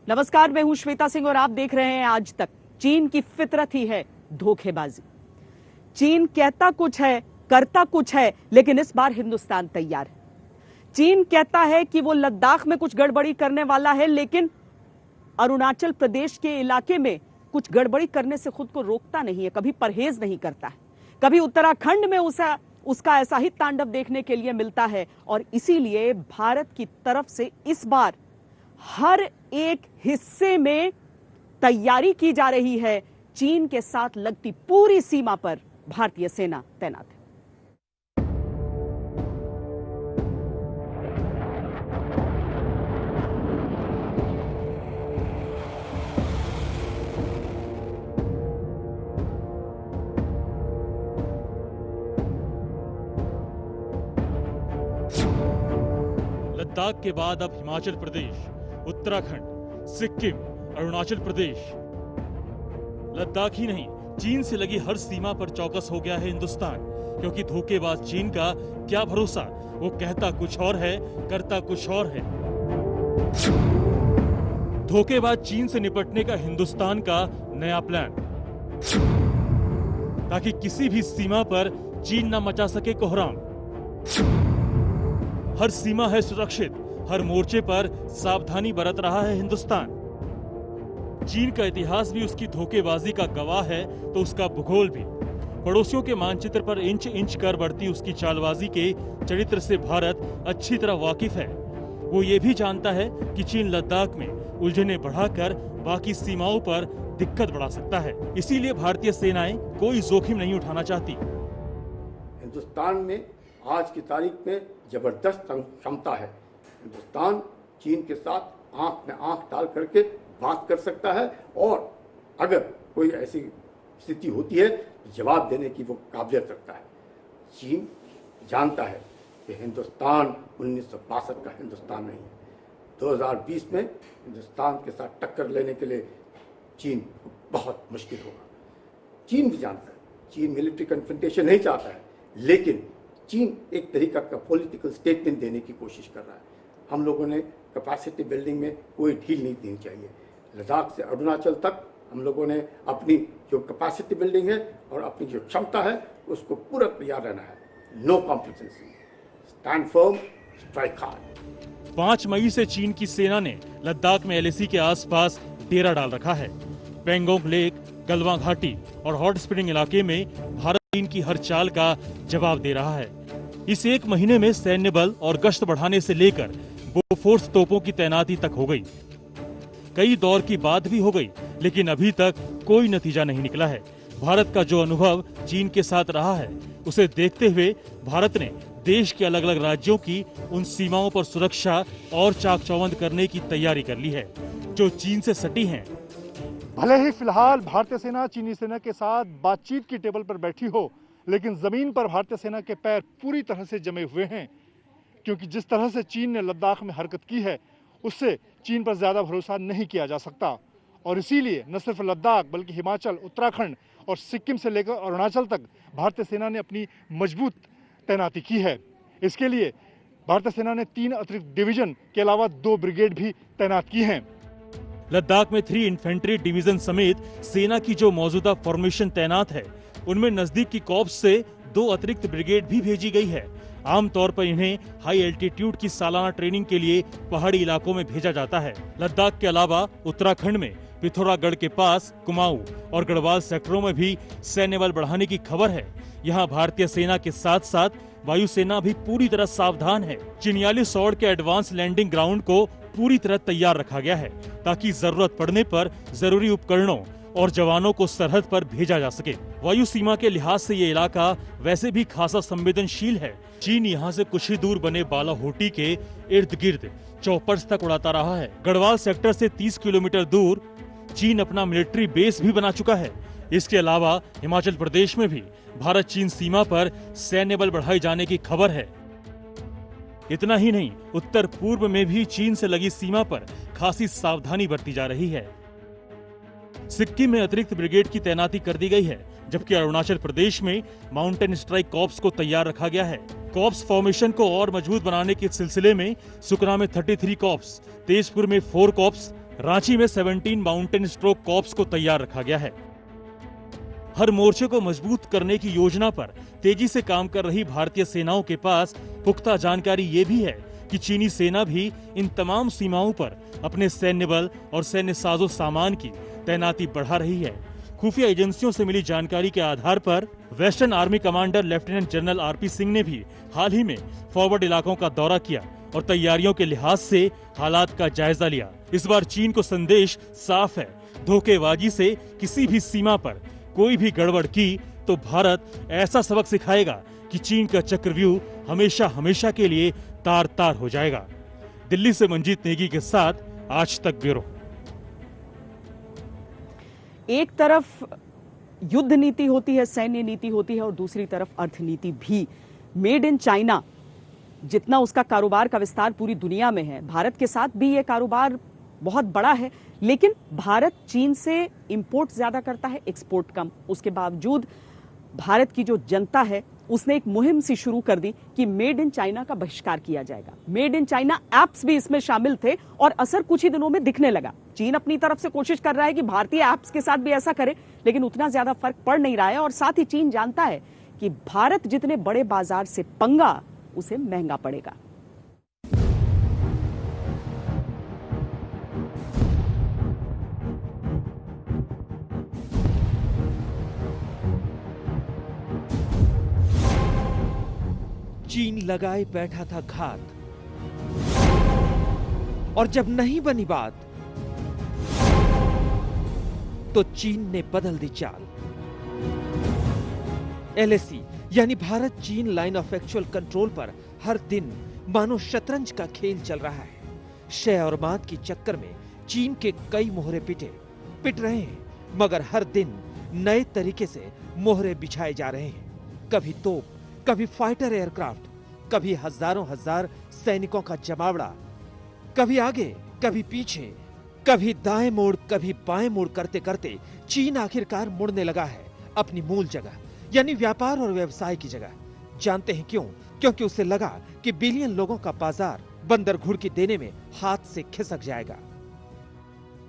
नमस्कार, मैं हूं श्वेता सिंह और आप देख रहे हैं आज तक। चीन की फितरत ही है धोखेबाजी। चीन कहता कुछ है, करता कुछ है, लेकिन इस बार हिंदुस्तान तैयार है। चीन कहता है कि वो लद्दाख में कुछ गड़बड़ी करने वाला है, लेकिन अरुणाचल प्रदेश के इलाके में कुछ गड़बड़ी करने से खुद को रोकता नहीं है, कभी परहेज नहीं करता है। कभी उत्तराखंड में उसका ऐसा ही तांडव देखने के लिए मिलता है और इसीलिए भारत की तरफ से इस बार हर एक हिस्से में तैयारी की जा रही है। चीन के साथ लगती पूरी सीमा पर भारतीय सेना तैनात है। लद्दाख के बाद अब हिमाचल प्रदेश, उत्तराखंड, सिक्किम, अरुणाचल प्रदेश। लद्दाख ही नहीं, चीन से लगी हर सीमा पर चौकस हो गया है हिंदुस्तान, क्योंकि धोखेबाज चीन का क्या भरोसा। वो कहता कुछ और है, करता कुछ और है। धोखेबाज चीन से निपटने का हिंदुस्तान का नया प्लान, ताकि किसी भी सीमा पर चीन न मचा सके कोहराम। हर सीमा है सुरक्षित, हर मोर्चे पर सावधानी बरत रहा है हिंदुस्तान। चीन का इतिहास भी उसकी धोखेबाजी का गवाह है, तो उसका भूगोल भी। पड़ोसियों के मानचित्र पर इंच इंच कर बढ़ती उसकी चालबाजी के चरित्र से भारत अच्छी तरह वाकिफ है। वो ये भी जानता है कि चीन लद्दाख में उलझने बढ़ाकर बाकी सीमाओं पर दिक्कत बढ़ा सकता है। इसीलिए भारतीय सेनाएं कोई जोखिम नहीं उठाना चाहती। हिंदुस्तान में आज की तारीख में जबरदस्त क्षमता है। हिंदुस्तान चीन के साथ आंख में आंख डाल करके बात कर सकता है और अगर कोई ऐसी स्थिति होती है तो जवाब देने की वो काबिलियत रखता है। चीन जानता है कि हिंदुस्तान 1962 का हिंदुस्तान नहीं है। 2020 में हिंदुस्तान के साथ टक्कर लेने के लिए चीन को बहुत मुश्किल होगा। चीन भी जानता है, चीन मिलिट्री कन्फ्रंटेशन नहीं चाहता है, लेकिन चीन एक तरीका का पॉलिटिकल स्टेटमेंट देने की कोशिश कर रहा है। हम लोगों ने कैपेसिटी बिल्डिंग में कोई ढील नहीं देनी चाहिए। लद्दाख से अरुणाचल तक हम लोगों ने अपनी जो कैपेसिटी बिल्डिंग है और अपनी जो क्षमता है उसको पूरा तैयार रहना है। No complacency, stand firm, strike hard. 5 मई से चीन की सेना ने लद्दाख में LAC के आसपास डेरा डाल रखा है। पेंगोंग लेक, गलवां घाटी और हॉट स्प्रिंग इलाके में भारत चीन की हर चाल का जवाब दे रहा है। इस एक महीने में सैन्य बल और गश्त बढ़ाने से लेकर बोफोर्स तोपों की तैनाती तक हो गई। कई दौर की बात भी हो गई, लेकिन अभी तक कोई नतीजा नहीं निकला है। भारत का जो अनुभव चीन के साथ रहा है, उसे देखते हुए भारत ने देश के अलग अलग राज्यों की उन सीमाओं पर सुरक्षा और चाक चौबंद करने की तैयारी कर ली है जो चीन से सटी हैं। भले ही फिलहाल भारतीय सेना चीनी सेना के साथ बातचीत की टेबल पर बैठी हो, लेकिन जमीन पर भारतीय सेना के पैर पूरी तरह से जमे हुए हैं, क्योंकि जिस तरह से चीन ने लद्दाख में हरकत की है उससे चीन पर ज्यादा भरोसा नहीं किया जा सकता। और इसीलिए न सिर्फ लद्दाख बल्कि हिमाचल, उत्तराखंड और सिक्किम से लेकर अरुणाचल तक भारतीय सेना ने अपनी मजबूत तैनाती की है। इसके लिए भारतीय सेना ने 3 अतिरिक्त डिवीजन के अलावा 2 ब्रिगेड भी तैनात की हैं। लद्दाख में 3 इन्फेंट्री डिवीजन समेत सेना की जो मौजूदा फॉर्मेशन तैनात है, उनमें नजदीक की कॉर्प्स से 2 अतिरिक्त ब्रिगेड भी भेजी गई है। आमतौर पर इन्हें हाई एल्टीट्यूड की सालाना ट्रेनिंग के लिए पहाड़ी इलाकों में भेजा जाता है। लद्दाख के अलावा उत्तराखंड में पिथौरागढ़ के पास कुमाऊं और गढ़वाल सेक्टरों में भी सैन्य बल बढ़ाने की खबर है। यहाँ भारतीय सेना के साथ साथ वायुसेना भी पूरी तरह सावधान है। चिन्यालीसौड़ के एडवांस लैंडिंग ग्राउंड को पूरी तरह तैयार रखा गया है, ताकि जरूरत पड़ने पर जरूरी उपकरणों और जवानों को सरहद पर भेजा जा सके। वायु सीमा के लिहाज से ये इलाका वैसे भी खासा संवेदनशील है। चीन यहाँ से कुछ ही दूर बने बालाहोटी के इर्द गिर्द चौपर्स तक उड़ाता रहा है। गढ़वाल सेक्टर से 30 किलोमीटर दूर चीन अपना मिलिट्री बेस भी बना चुका है। इसके अलावा हिमाचल प्रदेश में भी भारत चीन सीमा पर सैन्य बल बढ़ाए जाने की खबर है। इतना ही नहीं, उत्तर पूर्व में भी चीन से लगी सीमा पर खासी सावधानी बरती जा रही है। सिक्किम में अतिरिक्त ब्रिगेड की तैनाती कर दी गई है, जबकि अरुणाचल प्रदेश में माउंटेन स्ट्राइक कॉर्प्स को तैयार रखा गया है। कॉर्प्स फॉर्मेशन को और मजबूत बनाने के सिलसिले में सुकना में 33 कॉर्प्स, तेजपुर में 4 कॉर्प्स, रांची में 17 माउंटेन स्ट्रोक कॉर्प्स को तैयार रखा गया है। हर मोर्चे को मजबूत करने की योजना पर तेजी से काम कर रही भारतीय सेनाओं के पास पुख्ता जानकारी ये भी है कि चीनी सेना भी इन तमाम सीमाओं पर अपने सैन्य बल और सैन्य साजो सामान की तैनाती बढ़ा रही है। खुफिया एजेंसियों से मिली जानकारी के आधार पर western army commander lieutenant general RP Singh ने भी हाल ही में फॉरवर्ड इलाकों का दौरा किया और तैयारियों के लिहाज से हालात का जायजा लिया। इस बार चीन को संदेश साफ है, धोखेबाजी से किसी भी सीमा पर कोई भी गड़बड़ की तो भारत ऐसा सबक सिखाएगा कि चीन का चक्रव्यूह हमेशा हमेशा के लिए तार तार हो जाएगा। दिल्ली से मंजीत नेगी के साथ आज तक ब्यूरो। एक तरफ युद्ध नीति होती है, सैन्य नीति होती है, और दूसरी तरफ अर्थनीति भी। मेड इन चाइना जितना उसका कारोबार का विस्तार पूरी दुनिया में है, भारत के साथ भी यह कारोबार बहुत बड़ा है, लेकिन भारत चीन से इंपोर्ट ज्यादा करता है, एक्सपोर्ट कम। उसके बावजूद भारत की जो जनता है उसने एक मुहिम सी शुरू कर दी कि मेड इन चाइना का बहिष्कार किया जाएगा। मेड इन चाइना ऐप्स भी इसमें शामिल थे और असर कुछ ही दिनों में दिखने लगा। चीन अपनी तरफ से कोशिश कर रहा है कि भारतीय ऐप्स के साथ भी ऐसा करे, लेकिन उतना ज्यादा फर्क पड़ नहीं रहा है। और साथ ही चीन जानता है कि भारत जितने बड़े बाजार से पंगा, उसे महंगा पड़ेगा। चीन लगाए बैठा था घात, और जब नहीं बनी बात तो चीन ने बदल दी चाल। LAC यानी भारत चीन लाइन ऑफ एक्चुअल कंट्रोल पर हर दिन मानो शतरंज का खेल चल रहा है। शय और मात की चक्कर में चीन के कई मोहरे पिट रहे हैं, मगर हर दिन नए तरीके से मोहरे बिछाए जा रहे हैं। कभी तोप, कभी फाइटर एयरक्राफ्ट, कभी हजारों हजार सैनिकों का जमावड़ा, कभी आगे कभी पीछे, कभी दाएं मोड़ कभी बाएं मोड़ करते करते चीन आखिरकार मुड़ने लगा है अपनी मूल जगह, यानी व्यापार और व्यवसाय की जगह। जानते हैं क्यों? क्योंकि उसे लगा कि बिलियन लोगों का बाजार बंदर घुड़की देने में हाथ से खिसक जाएगा।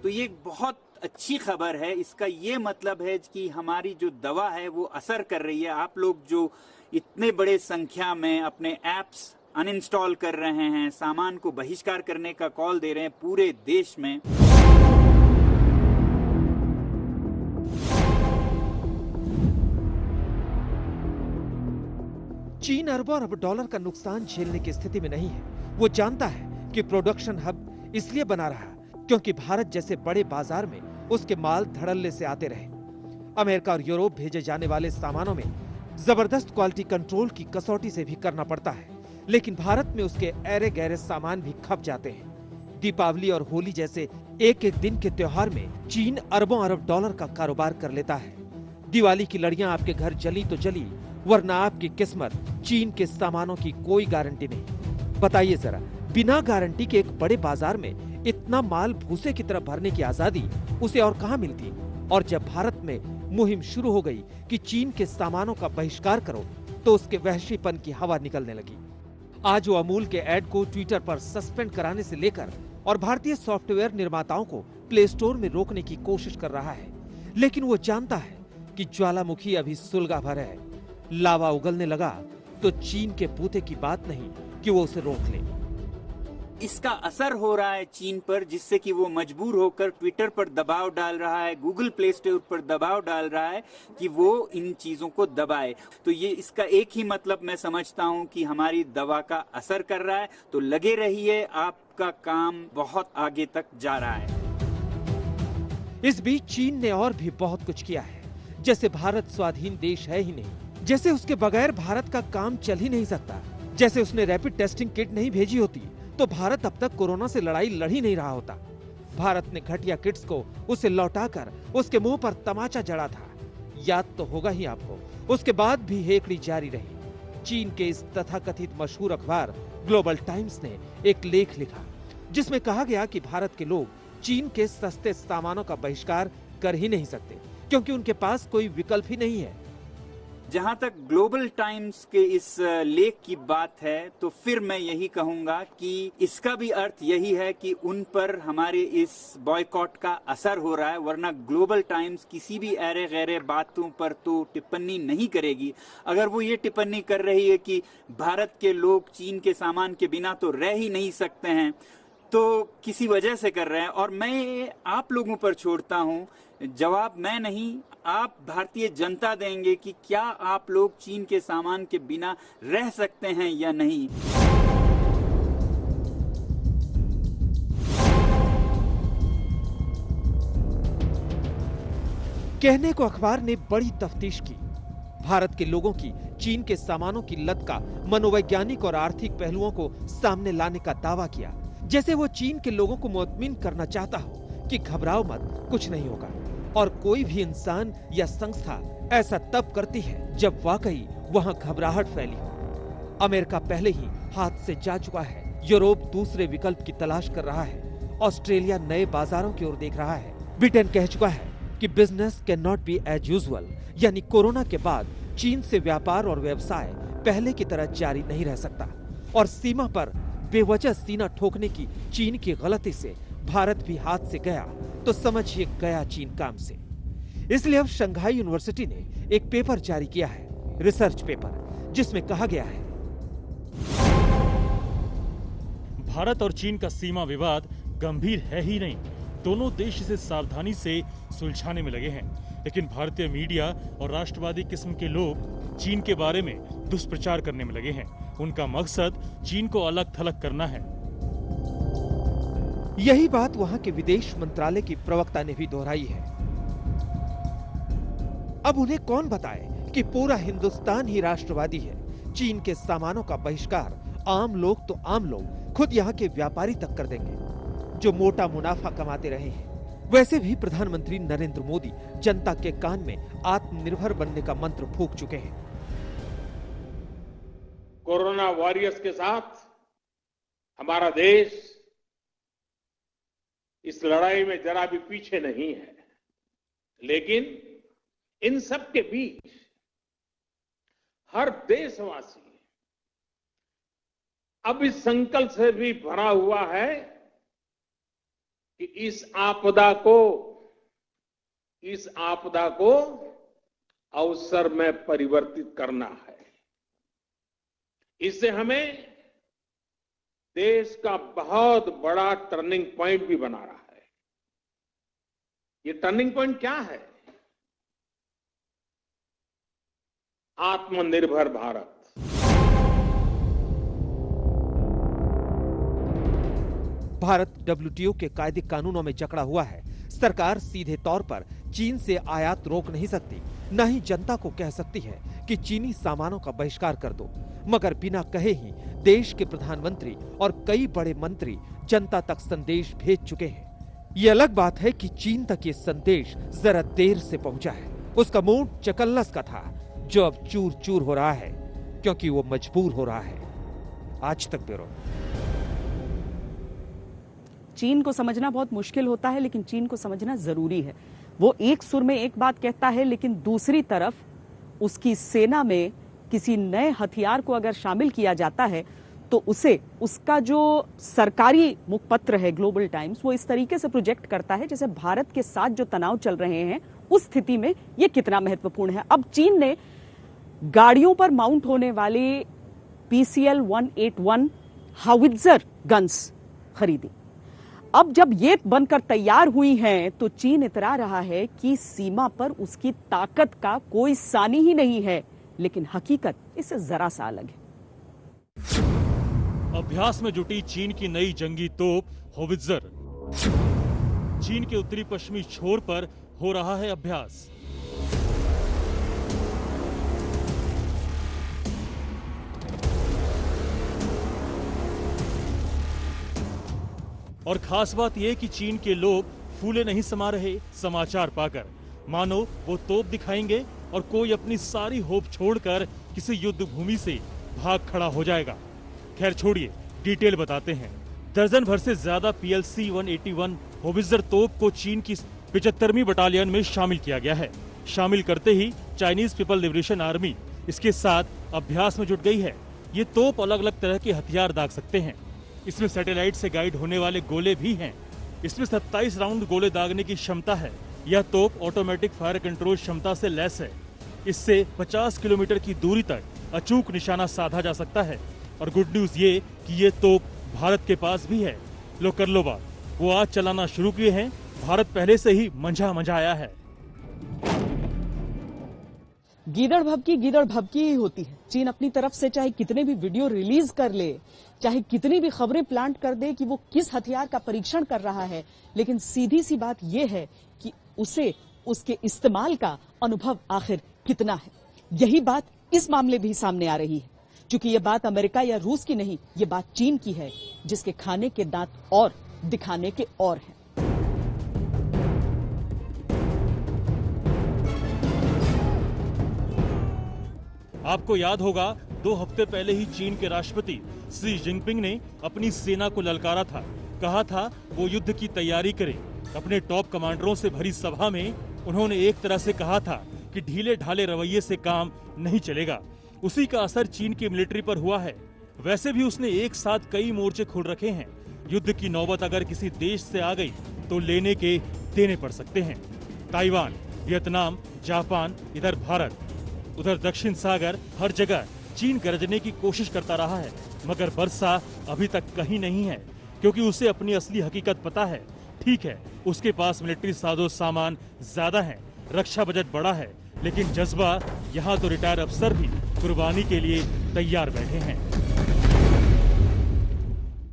तो ये बहुत अच्छी खबर है। इसका ये मतलब है कि हमारी जो दवा है वो असर कर रही है। आप लोग जो इतने बड़े संख्या में अपने ऐप्स अनइंस्टॉल कर रहे हैं, सामान को बहिष्कार करने का कॉल दे रहे हैं पूरे देश में। चीन अरबों अरब डॉलर का नुकसान झेलने की स्थिति में नहीं है। वो जानता है कि प्रोडक्शन हब इसलिए बना रहा क्योंकि भारत जैसे बड़े बाजार में उसके माल धड़ल्ले से आते रहे। अमेरिका और यूरोप भेजे जाने वाले सामानों में जबरदस्त क्वालिटी कंट्रोल की कसौटी से भी करना पड़ता है, लेकिन भारत में उसके ऐरे गहरे सामान भी खप जाते हैं। दीपावली और होली जैसे एक एक दिन के त्योहार में चीन अरबों अरब डॉलर का कारोबार कर लेता है। दिवाली की लड़ियां आपके घर जली तो जली, वरना आपकी किस्मत। चीन के सामानों की कोई गारंटी नहीं। बताइए जरा, बिना गारंटी के एक बड़े बाजार में इतना माल भूसे की तरह भरने की आजादी उसे और कहां मिलती? और जब भारत में मुहिम शुरू हो गई कि चीन के सामानों का बहिष्कार करो, तो उसके वहशीपन की हवा निकलने लगी। आज वो अमूल के ऐड को ट्विटर पर सस्पेंड कराने से लेकर और भारतीय सॉफ्टवेयर निर्माताओं को प्ले स्टोर में रोकने की कोशिश कर रहा है, लेकिन वो जानता है कि ज्वालामुखी अभी सुलगा भर है। लावा उगलने लगा तो चीन के पूते की बात नहीं कि वो उसे रोक ले। इसका असर हो रहा है चीन पर, जिससे कि वो मजबूर होकर ट्विटर पर दबाव डाल रहा है, गूगल प्ले स्टोर पर दबाव डाल रहा है कि वो इन चीजों को दबाए। तो ये इसका एक ही मतलब मैं समझता हूं कि हमारी दवा का असर कर रहा है। तो लगे रहिए, आपका काम बहुत आगे तक जा रहा है। इस बीच चीन ने और भी बहुत कुछ किया है। जैसे भारत स्वाधीन देश है ही नहीं, जैसे उसके बगैर भारत का काम चल ही नहीं सकता, जैसे उसने रैपिड टेस्टिंग किट नहीं भेजी होती तो भारत अब तक कोरोना से लड़ाई लड़ ही नहीं रहा होता। भारत ने घटिया किट्स को उसे लौटाकर उसके मुंह पर तमाचा जड़ा था। याद तो होगा ही आपको। उसके बाद भी हेकड़ी जारी रही। चीन के इस तथाकथित मशहूर अखबार ग्लोबल टाइम्स ने एक लेख लिखा जिसमें कहा गया कि भारत के लोग चीन के सस्ते सामानों का बहिष्कार कर ही नहीं सकते क्योंकि उनके पास कोई विकल्प ही नहीं है। जहां तक ग्लोबल टाइम्स के इस लेख की बात है तो फिर मैं यही कहूंगा कि इसका भी अर्थ यही है कि उन पर हमारे इस बॉयकॉट का असर हो रहा है, वरना ग्लोबल टाइम्स किसी भी ऐरे गैरे बातों पर तो टिप्पणी नहीं करेगी। अगर वो ये टिप्पणी कर रही है कि भारत के लोग चीन के सामान के बिना तो रह ही नहीं सकते हैं, तो किसी वजह से कर रहे हैं। और मैं आप लोगों पर छोड़ता हूं, जवाब मैं नहीं, आप भारतीय जनता देंगे कि क्या आप लोग चीन के सामान के बिना रह सकते हैं या नहीं। कहने को अखबार ने बड़ी तफ्तीश की, भारत के लोगों की चीन के सामानों की लत का मनोवैज्ञानिक और आर्थिक पहलुओं को सामने लाने का दावा किया, जैसे वो चीन के लोगों को मुतमिन करना चाहता हो कि घबराओ मत, कुछ नहीं होगा। और कोई भी इंसान या संस्था ऐसा तब करती है जब वाकई वहां घबराहट फैली हो। अमेरिका पहले ही हाथ से जा चुका है, यूरोप दूसरे विकल्प की तलाश कर रहा है, ऑस्ट्रेलिया नए बाजारों की ओर देख रहा है, ब्रिटेन कह चुका है कि business can not be as usual, यानी कोरोना के बाद चीन से व्यापार और व्यवसाय पहले की तरह जारी नहीं रह सकता। और सीमा पर बेवजह सीना ठोकने की चीन की गलती से भारत भी हाथ से गया तो समझिए गया चीन काम से। इसलिए अब शंघाई यूनिवर्सिटी ने एक पेपर जारी किया है, रिसर्च पेपर, जिसमें कहा गया है भारत और चीन का सीमा विवाद गंभीर है ही नहीं, दोनों देश इसे सावधानी से सुलझाने में लगे हैं। लेकिन भारतीय मीडिया और राष्ट्रवादी किस्म के लोग चीन के बारे में दुष्प्रचार करने में लगे हैं। उनका मकसद चीन को अलग थलग करना है। यही बात वहां के विदेश मंत्रालय की प्रवक्ता ने भी दोहराई है। अब उन्हें कौन बताए कि पूरा हिंदुस्तान ही राष्ट्रवादी है। चीन के सामानों का बहिष्कार आम लोग तो आम लोग, खुद यहाँ के व्यापारी तक कर देंगे जो मोटा मुनाफा कमाते रहे हैं। वैसे भी प्रधानमंत्री नरेंद्र मोदी जनता के कान में आत्मनिर्भर बनने का मंत्र फूंक चुके हैं। कोरोना वॉरियर्स के साथ हमारा देश इस लड़ाई में जरा भी पीछे नहीं है, लेकिन इन सब के बीच हर देशवासी अब इस संकल्प से भी भरा हुआ है कि इस आपदा को अवसर में परिवर्तित करना है। इससे हमें देश का बहुत बड़ा टर्निंग पॉइंट भी बना रहा है। ये टर्निंग पॉइंट क्या है? आत्मनिर्भर भारत। भारत WTO के कायदे कानूनों में जकड़ा हुआ है। सरकार सीधे तौर पर चीन से आयात रोक नहीं सकती, न ही जनता को कह सकती है कि चीनी सामानों का बहिष्कार कर दो। मगर बिना कहे ही देश के प्रधानमंत्री और कई बड़े मंत्री जनता तक संदेश भेज चुके हैं। ये अलग बात है कि चीन तक ये संदेश जरा देर से पहुंचा है। उसका मूड चकल्लस का था, जो अब चूर चूर हो रहा है, क्योंकि वो मजबूर हो रहा है। आज तक ब्यूरो। चीन को समझना बहुत मुश्किल होता है, लेकिन चीन को समझना जरूरी है। वो एक सुर में एक बात कहता है, लेकिन दूसरी तरफ उसकी सेना में किसी नए हथियार को अगर शामिल किया जाता है तो उसे उसका जो सरकारी मुखपत्र है ग्लोबल टाइम्स, वो इस तरीके से प्रोजेक्ट करता है जैसे भारत के साथ जो तनाव चल रहे हैं उस स्थिति में ये कितना महत्वपूर्ण है। अब चीन ने गाड़ियों पर माउंट होने वाले PCL 181 हावित्जर गन्स खरीदी। अब जब ये बनकर तैयार हुई हैं तो चीन इतरा रहा है कि सीमा पर उसकी ताकत का कोई सानी ही नहीं है, लेकिन हकीकत इससे जरा सा अलग है। अभ्यास में जुटी चीन की नई जंगी तोप होवित्जर। चीन के उत्तरी पश्चिमी छोर पर हो रहा है अभ्यास। और खास बात यह कि चीन के लोग फूले नहीं समा रहे समाचार पाकर, मानो वो तोप दिखाएंगे और कोई अपनी सारी होप छोड़कर किसी युद्ध भूमि से भाग खड़ा हो जाएगा। खैर छोड़िए, डिटेल बताते हैं। दर्जन भर से ज्यादा PLC 181 होवित्जर तोप को चीन की 75वीं बटालियन में शामिल किया गया है। शामिल करते ही चाइनीज पीपल लिबरेशन आर्मी इसके साथ अभ्यास में जुट गई है। ये तोप अलग अलग तरह के हथियार दाग सकते हैं। इसमें सैटेलाइट से गाइड होने वाले गोले भी हैं। इसमें 27 राउंड गोले दागने की क्षमता है। यह तोप ऑटोमेटिक फायर कंट्रोल क्षमता से लैस है। इससे 50 किलोमीटर की दूरी तक अचूक निशाना साधा जा सकता है। और गुड न्यूज ये कि ये तोप भारत के पास भी है। लो कर लो बात, वो आज चलाना शुरू किए हैं। भारत पहले से ही मंझा आया है। गीदड़ भभकी ही होती है। चीन अपनी तरफ से चाहे कितने भी वीडियो रिलीज कर ले, चाहे कितनी भी खबरें प्लांट कर दे कि वो किस हथियार का परीक्षण कर रहा है, लेकिन सीधी सी बात यह है कि उसे उसके इस्तेमाल का अनुभव आखिर कितना है। यही बात इस मामले भी सामने आ रही है, क्योंकि ये बात अमेरिका या रूस की नहीं, ये बात चीन की है, जिसके खाने के दांत और दिखाने के और हैं। आपको याद होगा 2 हफ्ते पहले ही चीन के राष्ट्रपति शी जिनपिंग ने अपनी सेना को ललकारा था। कहा था वो युद्ध की तैयारी करे। अपने टॉप कमांडरों से भरी सभा में उन्होंने एक तरह से कहा था कि ढीले ढाले रवैये से काम नहीं चलेगा। उसी का असर चीन की मिलिट्री पर हुआ है। वैसे भी उसने एक साथ कई मोर्चे खोल रखे हैं। युद्ध की नौबत अगर किसी देश से आ गई तो लेने के देने पड़ सकते हैं। ताइवान, वियतनाम, जापान, इधर भारत, उधर दक्षिण सागर, हर जगह चीन गरजने की कोशिश करता रहा है, मगर वर्षा अभी तक कहीं नहीं है, क्योंकि उसे अपनी असली हकीकत पता है। ठीक है, उसके पास मिलिट्री साजो सामान ज्यादा है, रक्षा बजट बड़ा है, लेकिन जज्बा यहाँ तो रिटायर अफसर भी कुर्बानी के लिए तैयार बैठे हैं।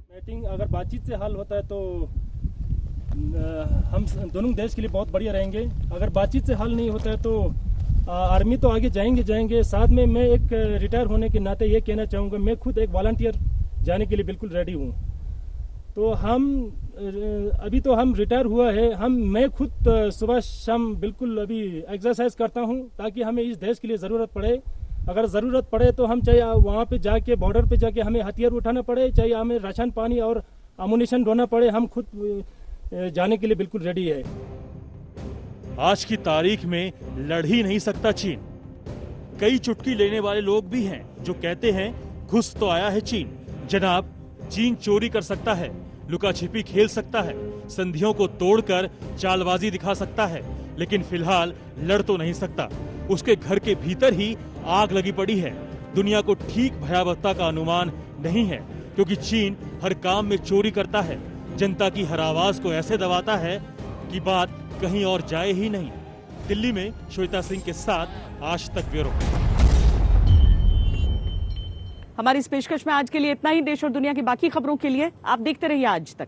मीटिंग अगर बातचीत से हल होता है तो हम दोनों देश के लिए बहुत बढ़िया रहेंगे। अगर बातचीत से हल नहीं होता है तो आर्मी तो आगे जाएंगे। साथ में मैं एक रिटायर होने के नाते ये कहना चाहूँगा, मैं खुद एक वॉलंटियर जाने के लिए बिल्कुल रेडी हूँ। तो अभी तो हम रिटायर हुआ है, मैं खुद सुबह शाम बिल्कुल अभी एक्सरसाइज करता हूँ, ताकि हमें इस देश के लिए ज़रूरत पड़े। अगर ज़रूरत पड़े तो हम चाहे वहाँ पे जाके बॉर्डर पे जाके हमें हथियार उठाना पड़े, चाहे हमें राशन पानी और अमुनिशन ढोना पड़े, हम खुद जाने के लिए बिल्कुल रेडी है। आज की तारीख में लड़ ही नहीं सकता चीन। कई चुटकी लेने वाले लोग भी हैं जो कहते हैं घुस तो आया है चीन। जनाब, चीन चोरी कर सकता है, लुका छिपी खेल सकता है, संधियों को तोड़कर चालबाजी दिखा सकता है, लेकिन फिलहाल लड़ तो नहीं सकता। उसके घर के भीतर ही आग लगी पड़ी है। दुनिया को ठीक भयावहता का अनुमान नहीं है, क्योंकि चीन हर काम में चोरी करता है, जनता की हर आवाज को ऐसे दबाता है कि बात कहीं और जाए ही नहीं। दिल्ली में श्वेता सिंह के साथ आज तक ब्यूरो। हमारी इस पेशकश में आज के लिए इतना ही। देश और दुनिया की बाकी खबरों के लिए आप देखते रहिए आज तक।